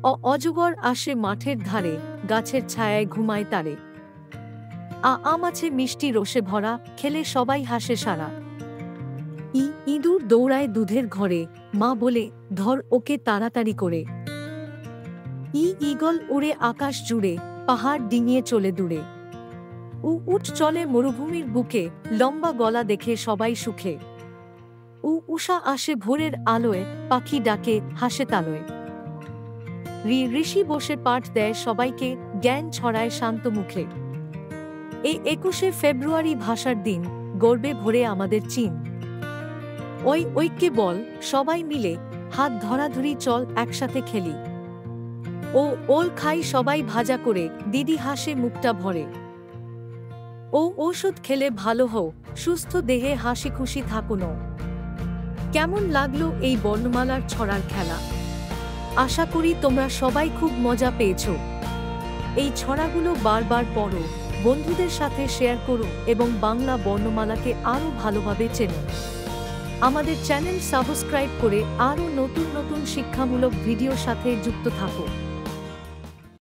অজগর আসে মাঠের ধারে, গাছের ছায়ায় ঘুমায় তারে। আম আছে মিষ্টি রসে ভরা, খেলে সবাই হাসে সারা। ইঁদুর দৌড়ায় দুধের ঘরে, মা বলে, ধর ওকে তাড়াতাড়ি করে। ঈগল উড়ে আকাশ জুড়ে, পাহাড় ডিঙিয়ে চলে দূরে। উট চলে মরুভূমির বুকে, লম্বা গলা দেখে সবাই সুখে। উষা আসে ভোরের আলোয়, পাখি ডাকে হাসে তালয়। ঋষি বসে পাঠ দেয় সবাইকে, জ্ঞান ছড়ায় শান্ত মুখে। এই ২১শে ফেব্রুয়ারি ভাষার দিন, গর্বে ভরে আমাদের চীন। ঐক্যে বল, সবাই মিলে হাত ধরাধরি চল একসাথে খেলি। ওল খাই সবাই ভাজা করে, দিদি হাসে মুখটা ভরে। ঔষধ খেলে ভালো হও, সুস্থ দেহে হাসি খুশি থাকুন। কেমন লাগলো এই বর্ণমালার ছড়ার খেলা? আশা করি তোমরা সবাই খুব মজা পেয়েছ। এই ছড়াগুলো বারবার পড়ো, বন্ধুদের সাথে শেয়ার করো এবং বাংলা বর্ণমালাকে আরও ভালোভাবে চেনো। আমাদের চ্যানেল সাবস্ক্রাইব করে আরও নতুন নতুন শিক্ষামূলক ভিডিওর সাথে যুক্ত থাকো।